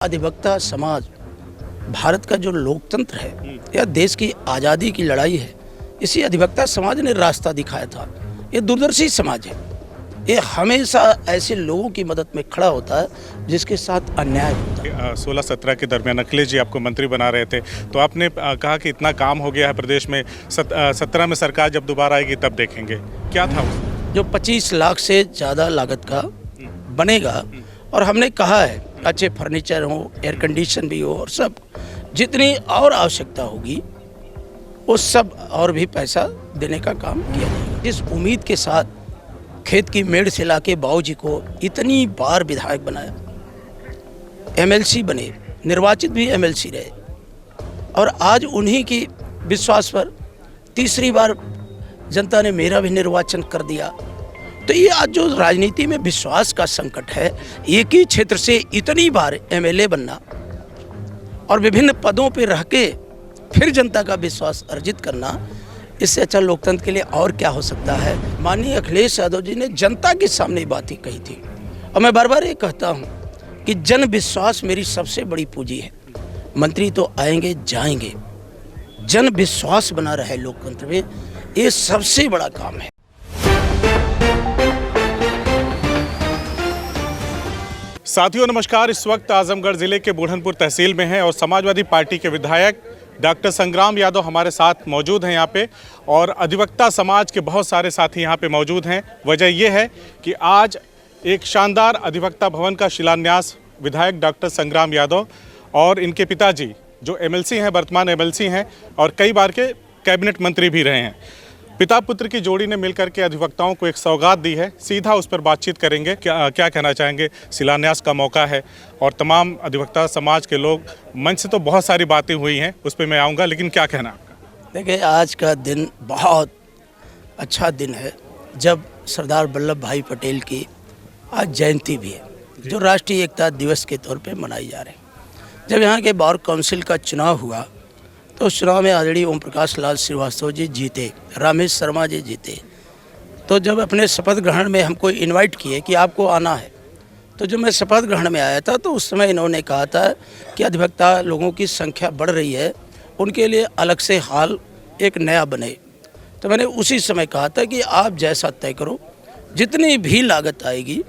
अधिवक्ता समाज भारत का जो लोकतंत्र है या देश की आज़ादी की लड़ाई है, इसी अधिवक्ता समाज ने रास्ता दिखाया था। ये दूरदर्शी समाज है। ये हमेशा ऐसे लोगों की मदद में खड़ा होता है जिसके साथ अन्याय होता है। 16-17 के दरमियान अखिलेश जी आपको मंत्री बना रहे थे, तो आपने कहा कि इतना काम हो गया है प्रदेश में, 17 में सरकार जब दोबारा आएगी तब देखेंगे। क्या था उस जो 25 लाख से ज़्यादा लागत का बनेगा, और हमने कहा है अच्छे फर्नीचर हो, एयर कंडीशन भी हो, और सब जितनी और आवश्यकता होगी वो सब और भी पैसा देने का काम किया जाएगा। जिस उम्मीद के साथ खेत की मेड़ से लाके बाबूजी को इतनी बार विधायक बनाया, एमएलसी बने, निर्वाचित भी एमएलसी रहे, और आज उन्हीं की विश्वास पर तीसरी बार जनता ने मेरा भी निर्वाचन कर दिया। तो ये आज जो राजनीति में विश्वास का संकट है, एक ही क्षेत्र से इतनी बार एमएलए बनना और विभिन्न पदों पर रह के फिर जनता का विश्वास अर्जित करना, इससे अच्छा लोकतंत्र के लिए और क्या हो सकता है। माननीय अखिलेश यादव जी ने जनता के सामने बात ही कही थी, और मैं बार बार ये कहता हूँ कि जन विश्वास मेरी सबसे बड़ी पूंजी है। मंत्री तो आएंगे जाएंगे, जन विश्वास बना रहे लोकतंत्र में, ये सबसे बड़ा काम है। साथियों नमस्कार, इस वक्त आजमगढ़ जिले के बुढ़नपुर तहसील में हैं और समाजवादी पार्टी के विधायक डॉक्टर संग्राम यादव हमारे साथ मौजूद हैं यहाँ पे, और अधिवक्ता समाज के बहुत सारे साथी यहाँ पे मौजूद हैं। वजह यह है कि आज एक शानदार अधिवक्ता भवन का शिलान्यास विधायक डॉक्टर संग्राम यादव और इनके पिताजी जो एमएलसी हैं, वर्तमान एमएलसी हैं और कई बार के कैबिनेट मंत्री भी रहे हैं, पिता पुत्र की जोड़ी ने मिलकर के अधिवक्ताओं को एक सौगात दी है। सीधा उस पर बातचीत करेंगे। क्या कहना चाहेंगे। शिलान्यास का मौका है और तमाम अधिवक्ता समाज के लोग, मंच से तो बहुत सारी बातें हुई हैं, उस पर मैं आऊँगा, लेकिन क्या कहना आपका। देखिए, आज का दिन बहुत अच्छा दिन है, जब सरदार वल्लभ भाई पटेल की आज जयंती भी है, जो राष्ट्रीय एकता दिवस के तौर पे मनाई जा रही है। जब यहाँ के बार काउंसिल का चुनाव हुआ तो उस चुनाव में आदरणीय ओम प्रकाश लाल श्रीवास्तव जी जीते, रामेश शर्मा जी जीते। तो जब अपने शपथ ग्रहण में हमको इनवाइट किए कि आपको आना है, तो जब मैं शपथ ग्रहण में आया था तो उस समय इन्होंने कहा था कि अधिवक्ता लोगों की संख्या बढ़ रही है, उनके लिए अलग से हॉल एक नया बने। तो मैंने उसी समय कहा था कि आप जैसा तय करो, जितनी भी लागत आएगी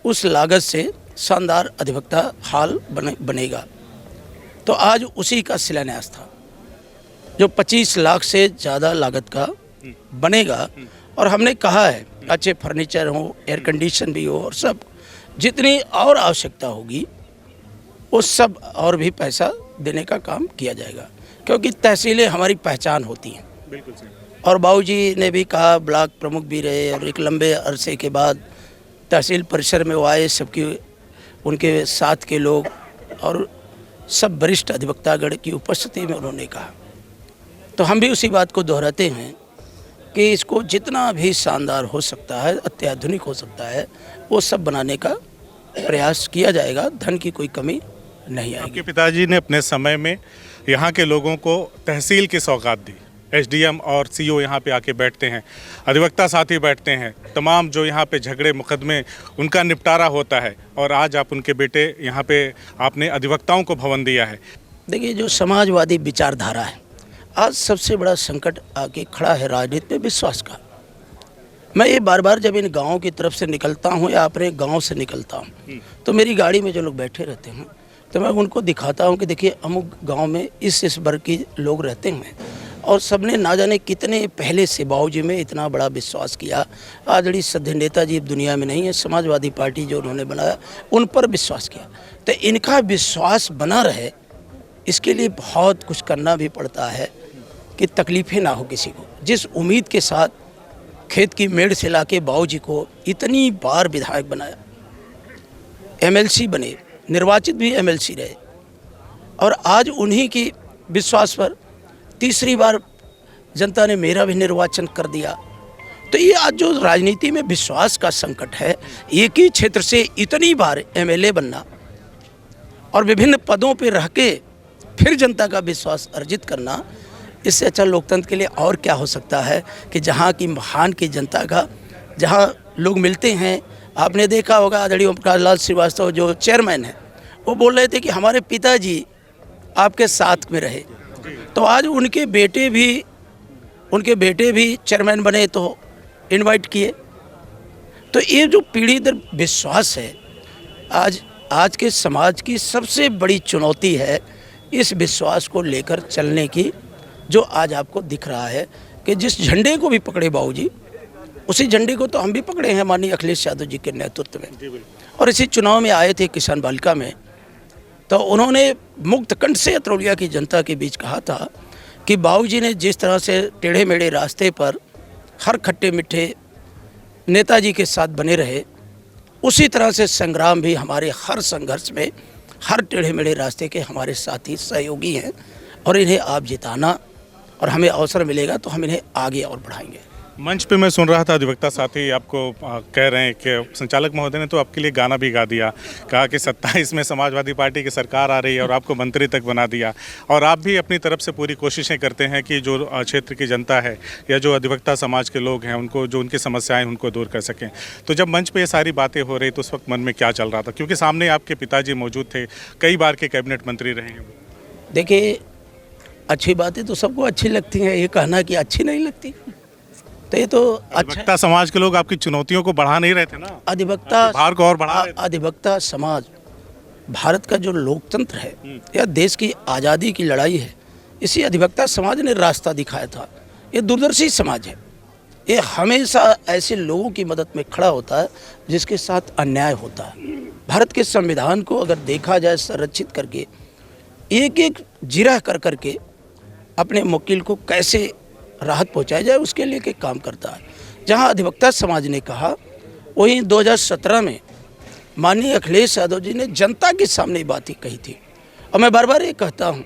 उस लागत से शानदार अधिवक्ता हॉल बनेगा। तो आज उसी का शिलान्यास था, जो 25 लाख से ज़्यादा लागत का बनेगा, और हमने कहा है अच्छे फर्नीचर हो, एयर कंडीशन भी हो, और सब जितनी और आवश्यकता होगी वो सब और भी पैसा देने का काम किया जाएगा, क्योंकि तहसीलें हमारी पहचान होती हैं। बिल्कुल सही। और बाबूजी ने भी कहा, ब्लॉक प्रमुख भी रहे, और एक लंबे अरसे के बाद तहसील परिसर में वो आए, सबकी उनके साथ के लोग और सब वरिष्ठ अधिवक्तागण की उपस्थिति में उन्होंने कहा। तो हम भी उसी बात को दोहराते हैं कि इसको जितना भी शानदार हो सकता है, अत्याधुनिक हो सकता है, वो सब बनाने का प्रयास किया जाएगा। धन की कोई कमी नहीं आएगी। आपके पिताजी ने अपने समय में यहाँ के लोगों को तहसील की सौगात दी। एसडीएम और सीओ यहाँ पे आके बैठते हैं, अधिवक्ता साथी बैठते हैं, तमाम जो यहाँ पे झगड़े मुकदमे उनका निपटारा होता है, और आज आप उनके बेटे यहाँ पे आपने अधिवक्ताओं को भवन दिया है। देखिए, जो समाजवादी विचारधारा है, आज सबसे बड़ा संकट आके खड़ा है राजनीति में विश्वास का। मैं ये बार बार जब इन गाँव की तरफ से निकलता हूँ या अपने गाँव से निकलता हूँ, तो मेरी गाड़ी में जो लोग बैठे रहते हैं, तो मैं उनको दिखाता हूँ कि देखिए अमुक गांव में इस वर्ग के लोग रहते हैं, और सबने ना जाने कितने पहले से बाबूजी में इतना बड़ा विश्वास किया। आदरणीय श्रद्धेय नेताजी अब दुनिया में नहीं है, समाजवादी पार्टी जो उन्होंने बनाया उन पर विश्वास किया। तो इनका विश्वास बना रहे, इसके लिए बहुत कुछ करना भी पड़ता है कि तकलीफ़ें ना हो किसी को। जिस उम्मीद के साथ खेत की मेड़ से लाके बाबूजी को इतनी बार विधायक बनाया, एमएलसी बने, निर्वाचित भी एमएलसी रहे, और आज उन्हीं की विश्वास पर तीसरी बार जनता ने मेरा भी निर्वाचन कर दिया। तो ये आज जो राजनीति में विश्वास का संकट है, एक ही क्षेत्र से इतनी बार एमएलए बनना और विभिन्न पदों पर रह के फिर जनता का विश्वास अर्जित करना, इससे अच्छा लोकतंत्र के लिए और क्या हो सकता है कि जहाँ की महान की जनता का, जहाँ लोग मिलते हैं। आपने देखा होगा आदरणीय ओम प्रकाश लाल श्रीवास्तव जो चेयरमैन हैं, वो बोल रहे थे कि हमारे पिताजी आपके साथ में रहे, तो आज उनके बेटे भी चेयरमैन बने तो इनवाइट किए। तो ये जो पीढ़ी दर विश्वास है, आज के समाज की सबसे बड़ी चुनौती है इस विश्वास को लेकर चलने की, जो आज आपको दिख रहा है कि जिस झंडे को भी पकड़े बाबूजी, उसी झंडे को तो हम भी पकड़े हैं माननीय अखिलेश यादव जी के नेतृत्व में। और इसी चुनाव में आए थे किसान बालिका में, तो उन्होंने मुक्त कंठ से अतरौलिया की जनता के बीच कहा था कि बाबूजी ने जिस तरह से टेढ़े मेढ़े रास्ते पर हर खट्टे मीठे नेताजी के साथ बने रहे, उसी तरह से संग्राम भी हमारे हर संघर्ष में, हर टेढ़े मेढ़े रास्ते के हमारे साथी सहयोगी हैं, और इन्हें आप जिताना और हमें अवसर मिलेगा तो हम इन्हें आगे और बढ़ाएंगे। मंच पे मैं सुन रहा था अधिवक्ता साथी आपको कह रहे हैं कि संचालक महोदय ने तो आपके लिए गाना भी गा दिया, कहा कि 27 में समाजवादी पार्टी की सरकार आ रही है और आपको मंत्री तक बना दिया, और आप भी अपनी तरफ से पूरी कोशिशें करते हैं कि जो क्षेत्र की जनता है या जो अधिवक्ता समाज के लोग हैं उनको, जो उनकी समस्याएं उनको दूर कर सकें। तो जब मंच पर ये सारी बातें हो रही तो उस वक्त मन में क्या चल रहा था, क्योंकि सामने आपके पिताजी मौजूद थे, कई बार के कैबिनेट मंत्री रहे हैं? देखिए, अच्छी बातें तो सबको अच्छी लगती हैं, ये कहना कि अच्छी नहीं लगती तो ये तो अधिवक्ता समाज के लोग आपकी चुनौतियों को बढ़ा नहीं रहे थे ना, अधिवक्ता भार को और बढ़ा रहे थे। अधिवक्ता समाज भारत का जो लोकतंत्र है या देश की आज़ादी की लड़ाई है, इसी अधिवक्ता समाज ने रास्ता दिखाया था। ये दूरदर्शी समाज है, ये हमेशा ऐसे लोगों की मदद में खड़ा होता है जिसके साथ अन्याय होता है। भारत के संविधान को अगर देखा जाए संरक्षित करके, एक एक जिरह कर करके अपने वकील को कैसे राहत पहुंचाई जाए, उसके लिए के काम करता है। जहां अधिवक्ता समाज ने कहा, वहीं 2017 में माननीय अखिलेश यादव जी ने जनता के सामने बात ही कही थी। और मैं बार बार ये कहता हूं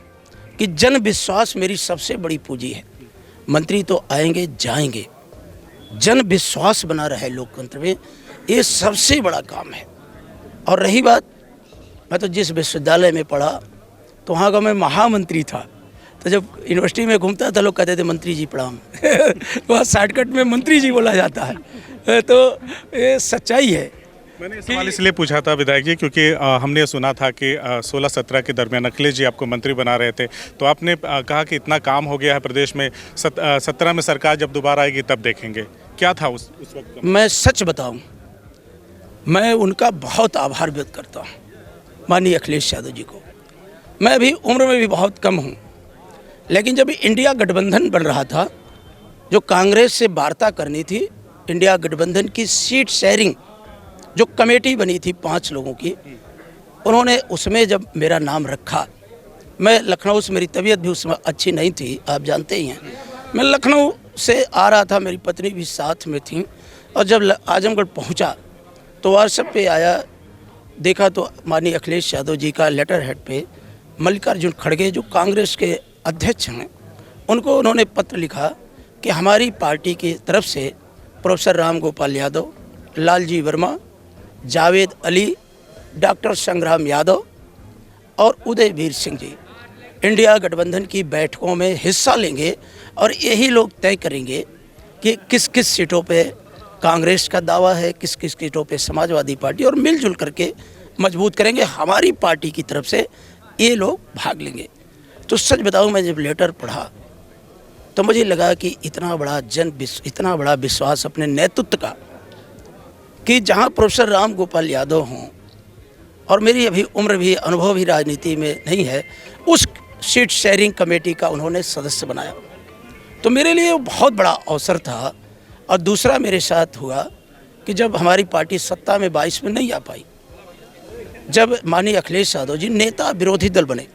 कि जन विश्वास मेरी सबसे बड़ी पूंजी है। मंत्री तो आएंगे जाएंगे, जन विश्वास बना रहे लोकतंत्र में, ये सबसे बड़ा काम है। और रही बात, मैं तो जिस विश्वविद्यालय में पढ़ा तो वहाँ का मैं महामंत्री था, तो जब यूनिवर्सिटी में घूमता था लोग कहते थे मंत्री जी प्रणाम वहाँ शॉर्टकट में मंत्री जी बोला जाता है। तो ये सच्चाई है। मैंने सवाल इसलिए पूछा था विधायक जी, क्योंकि हमने सुना था कि 16-17 के दरमियान अखिलेश जी आपको मंत्री बना रहे थे, तो आपने कहा कि इतना काम हो गया है प्रदेश में, 17 में सरकार जब दोबारा आएगी तब देखेंगे। क्या था उस वक्त? मैं सच बताऊं, मैं उनका बहुत आभार व्यक्त करता हूं माननीय अखिलेश यादव जी को। मैं भी उम्र में भी बहुत कम हूं, लेकिन जब इंडिया गठबंधन बन रहा था, जो कांग्रेस से वार्ता करनी थी, इंडिया गठबंधन की सीट शेयरिंग जो कमेटी बनी थी 5 लोगों की, उन्होंने उसमें जब मेरा नाम रखा, मैं लखनऊ से, मेरी तबीयत भी उसमें अच्छी नहीं थी, आप जानते ही हैं, मैं लखनऊ से आ रहा था, मेरी पत्नी भी साथ में थी, और जब आजमगढ़ पहुंचा तो व्हाट्सएप पे आया, देखा तो माननीय अखिलेश यादव जी का लेटर हेड पे मल्लिकार्जुन खड़गे जो कांग्रेस के अध्यक्ष हैं, उनको उन्होंने पत्र लिखा कि हमारी पार्टी की तरफ से प्रोफेसर राम गोपाल यादव, लालजी वर्मा, जावेद अली, डॉक्टर संग्राम यादव और उदयवीर सिंह जी इंडिया गठबंधन की बैठकों में हिस्सा लेंगे, और यही लोग तय करेंगे कि किस किस सीटों पे कांग्रेस का दावा है, किस किस सीटों पे समाजवादी पार्टी, और मिलजुल करके मजबूत करेंगे। हमारी पार्टी की तरफ से ये लोग भाग लेंगे। तो सच बताऊं, मैं जब लेटर पढ़ा तो मुझे लगा कि इतना बड़ा विश्वास अपने नेतृत्व का, कि जहां प्रोफेसर राम गोपाल यादव हों और मेरी अभी उम्र भी, अनुभव भी राजनीति में नहीं है, उस सीट शेयरिंग कमेटी का उन्होंने सदस्य बनाया, तो मेरे लिए वो बहुत बड़ा अवसर था। और दूसरा मेरे साथ हुआ कि जब हमारी पार्टी सत्ता में 22 में नहीं आ पाई, जब माननीय अखिलेश यादव जी नेता विरोधी दल बने,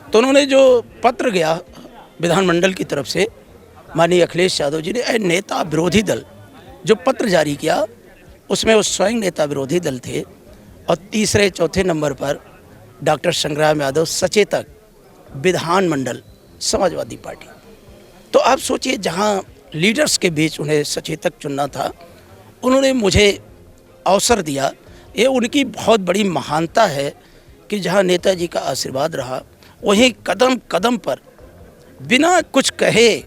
तो उन्होंने जो पत्र गया विधानमंडल की तरफ से, माननीय अखिलेश यादव जी ने नेता विरोधी दल जो पत्र जारी किया, उसमें वो स्वयं नेता विरोधी दल थे, और तीसरे चौथे नंबर पर डॉक्टर संग्राम यादव सचेतक विधानमंडल समाजवादी पार्टी। तो आप सोचिए, जहां लीडर्स के बीच उन्हें सचेतक चुनना था, उन्होंने मुझे अवसर दिया। ये उनकी बहुत बड़ी महानता है कि जहां नेताजी का आशीर्वाद रहा, वहीं कदम कदम पर बिना कुछ कहे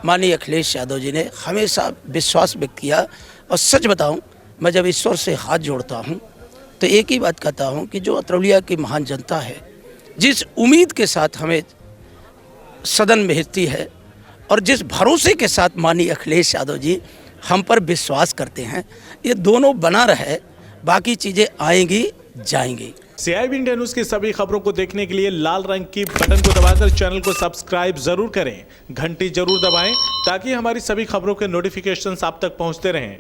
माननीय अखिलेश यादव जी ने हमेशा विश्वास व्यक्त किया। और सच बताऊं, मैं जब ईश्वर से हाथ जोड़ता हूं तो एक ही बात कहता हूँ कि जो अतरौलिया की महान जनता है, जिस उम्मीद के साथ हमें सदन भेजती है और जिस भरोसे के साथ माननीय अखिलेश यादव जी हम पर विश्वास करते हैं, ये दोनों बना रहे, बाकी चीज़ें आएंगी जाएंगी। CIB इंडिया न्यूज की सभी खबरों को देखने के लिए लाल रंग की बटन को दबाकर चैनल को सब्सक्राइब जरूर करें, घंटी जरूर दबाएं ताकि हमारी सभी खबरों के नोटिफिकेशंस आप तक पहुंचते रहें।